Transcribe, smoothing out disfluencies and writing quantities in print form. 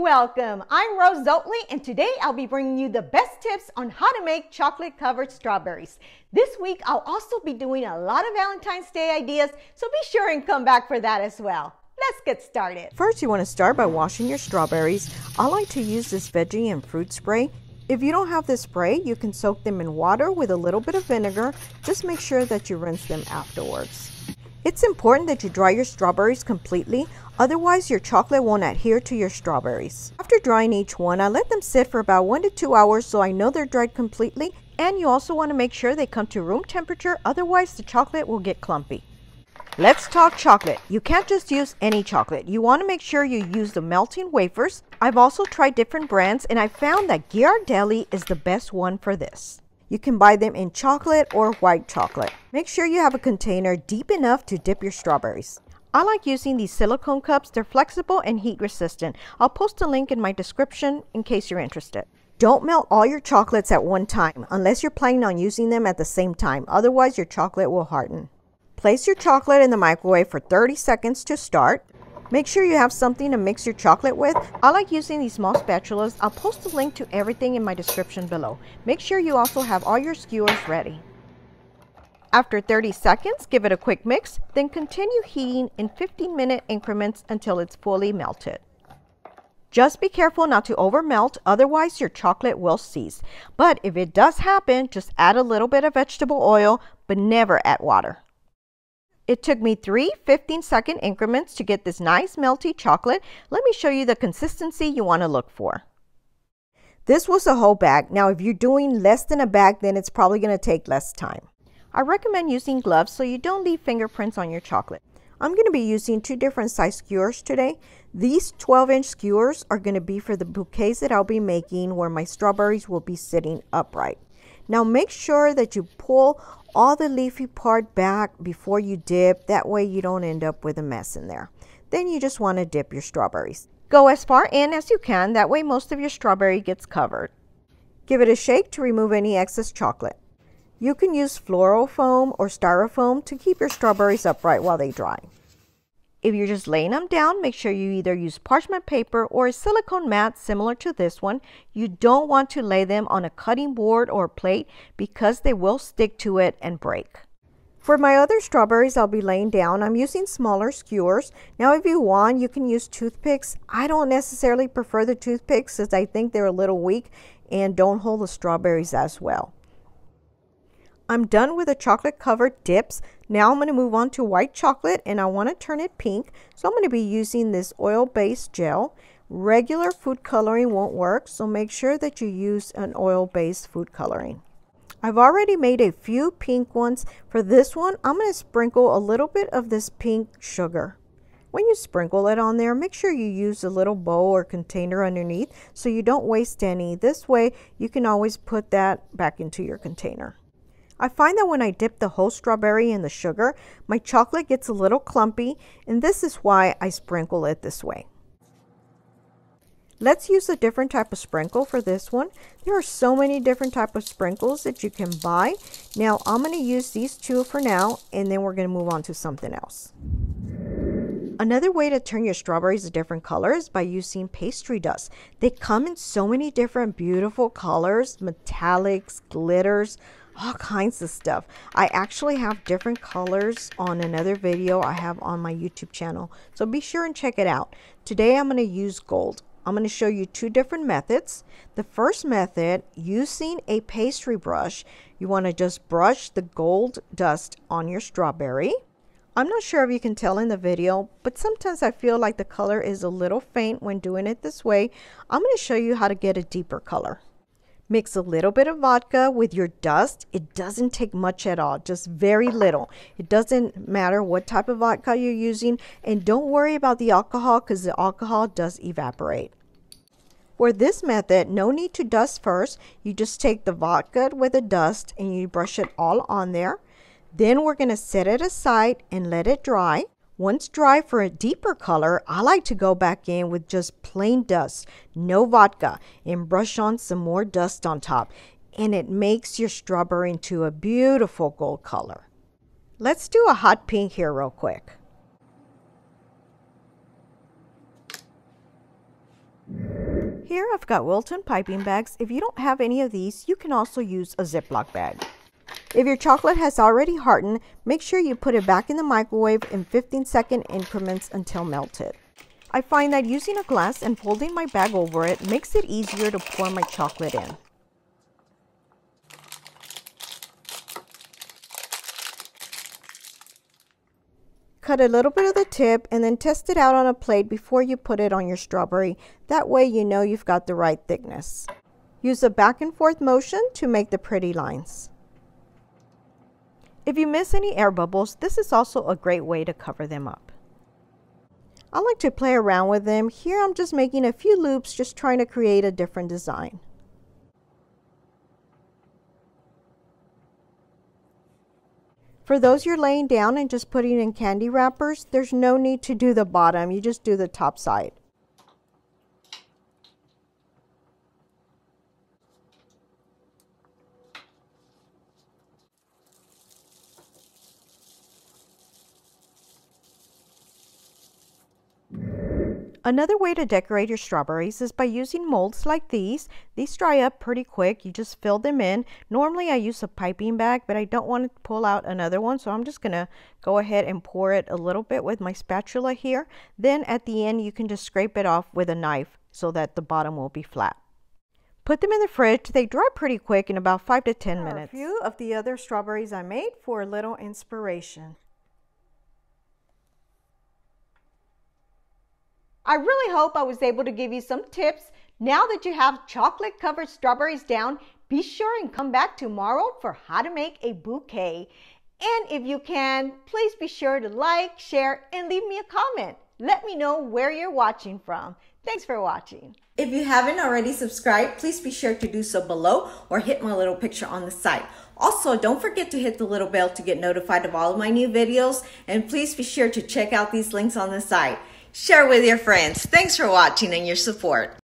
Welcome, I'm Rose Oatley, and today I'll be bringing you the best tips on how to make chocolate-covered strawberries. This week, I'll also be doing a lot of Valentine's Day ideas, so be sure and come back for that as well. Let's get started. First, you want to start by washing your strawberries. I like to use this veggie and fruit spray. If you don't have this spray, you can soak them in water with a little bit of vinegar. Just make sure that you rinse them afterwards. It's important that you dry your strawberries completely, otherwise your chocolate won't adhere to your strawberries. After drying each one, I let them sit for about 1 to 2 hours so I know they're dried completely, and you also want to make sure they come to room temperature, otherwise the chocolate will get clumpy. Let's talk chocolate. You can't just use any chocolate. You want to make sure you use the melting wafers. I've also tried different brands and I found that Ghiardeli is the best one for this. You can buy them in chocolate or white chocolate. Make sure you have a container deep enough to dip your strawberries. I like using these silicone cups. They're flexible and heat resistant. I'll post a link in my description in case you're interested. Don't melt all your chocolates at one time unless you're planning on using them at the same time. Otherwise, your chocolate will harden. Place your chocolate in the microwave for 30 seconds to start. Make sure you have something to mix your chocolate with. I like using these small spatulas. I'll post a link to everything in my description below. Make sure you also have all your skewers ready. After 30 seconds, give it a quick mix, then continue heating in 15-minute increments until it's fully melted. Just be careful not to over melt, otherwise your chocolate will seize. But if it does happen, just add a little bit of vegetable oil, but never add water. It took me 3 15-second increments to get this nice melty chocolate. Let me show you the consistency you want to look for. This was a whole bag. Now if you're doing less than a bag, then it's probably going to take less time. I recommend using gloves so you don't leave fingerprints on your chocolate. I'm going to be using 2 different size skewers today. These 12-inch skewers are going to be for the bouquets that I'll be making where my strawberries will be sitting upright. Now make sure that you pull all the leafy part back before you dip. That way you don't end up with a mess in there. Then you just want to dip your strawberries. Go as far in as you can. That way most of your strawberry gets covered. Give it a shake to remove any excess chocolate. You can use floral foam or styrofoam to keep your strawberries upright while they dry. If you're just laying them down, make sure you either use parchment paper or a silicone mat similar to this one. You don't want to lay them on a cutting board or plate because they will stick to it and break. For my other strawberries I'll be laying down, I'm using smaller skewers. Now if you want, you can use toothpicks. I don't necessarily prefer the toothpicks as I think they're a little weak and don't hold the strawberries as well. I'm done with the chocolate covered dips. Now I'm going to move on to white chocolate and I want to turn it pink. So I'm going to be using this oil-based gel. Regular food coloring won't work, so make sure that you use an oil-based food coloring. I've already made a few pink ones. For this one, I'm going to sprinkle a little bit of this pink sugar. When you sprinkle it on there, make sure you use a little bowl or container underneath so you don't waste any. This way, you can always put that back into your container. I find that when I dip the whole strawberry in the sugar, my chocolate gets a little clumpy, and this is why I sprinkle it this way. Let's use a different type of sprinkle for this one. There are so many different types of sprinkles that you can buy. Now I'm going to use these 2 for now, and then we're going to move on to something else. Another way to turn your strawberries a different color is by using pastry dust. They come in so many different beautiful colors, metallics, glitters, all kinds of stuff. I actually have different colors on another video I have on my YouTube channel, so be sure and check it out. Today I'm going to use gold. I'm going to show you 2 different methods. The first method, using a pastry brush, you want to just brush the gold dust on your strawberry. I'm not sure if you can tell in the video, but sometimes I feel like the color is a little faint when doing it this way. I'm going to show you how to get a deeper color. Mix a little bit of vodka with your dust. It doesn't take much at all, just very little. It doesn't matter what type of vodka you're using, and don't worry about the alcohol because the alcohol does evaporate. For this method, no need to dust first. You just take the vodka with the dust and you brush it all on there. Then we're going to set it aside and let it dry. Once dry, for a deeper color, I like to go back in with just plain dust, no vodka, and brush on some more dust on top. And it makes your strawberry into a beautiful gold color. Let's do a hot pink here real quick. Here I've got Wilton piping bags. If you don't have any of these, you can also use a Ziploc bag. If your chocolate has already hardened, make sure you put it back in the microwave in 15-second increments until melted. I find that using a glass and folding my bag over it makes it easier to pour my chocolate in. Cut a little bit of the tip and then test it out on a plate before you put it on your strawberry. That way you know you've got the right thickness. Use a back and forth motion to make the pretty lines. If you miss any air bubbles, this is also a great way to cover them up. I like to play around with them. Here I'm just making a few loops, just trying to create a different design. For those you're laying down and just putting in candy wrappers, there's no need to do the bottom, you just do the top side. Another way to decorate your strawberries is by using molds like these. These dry up pretty quick. You just fill them in. Normally I use a piping bag, but I don't want to pull out another one, so I'm just going to go ahead and pour it a little bit with my spatula here. Then at the end you can just scrape it off with a knife so that the bottom will be flat. Put them in the fridge. They dry pretty quick in about 5 to 10 minutes. A few of the other strawberries I made for a little inspiration. I really hope I was able to give you some tips. Now that you have chocolate covered strawberries down, be sure and come back tomorrow for how to make a bouquet. And if you can, please be sure to like, share, and leave me a comment. Let me know where you're watching from. Thanks for watching. If you haven't already subscribed, please be sure to do so below or hit my little picture on the side. Also, don't forget to hit the little bell to get notified of all of my new videos. And please be sure to check out these links on the side. Share with your friends. Thanks for watching and your support.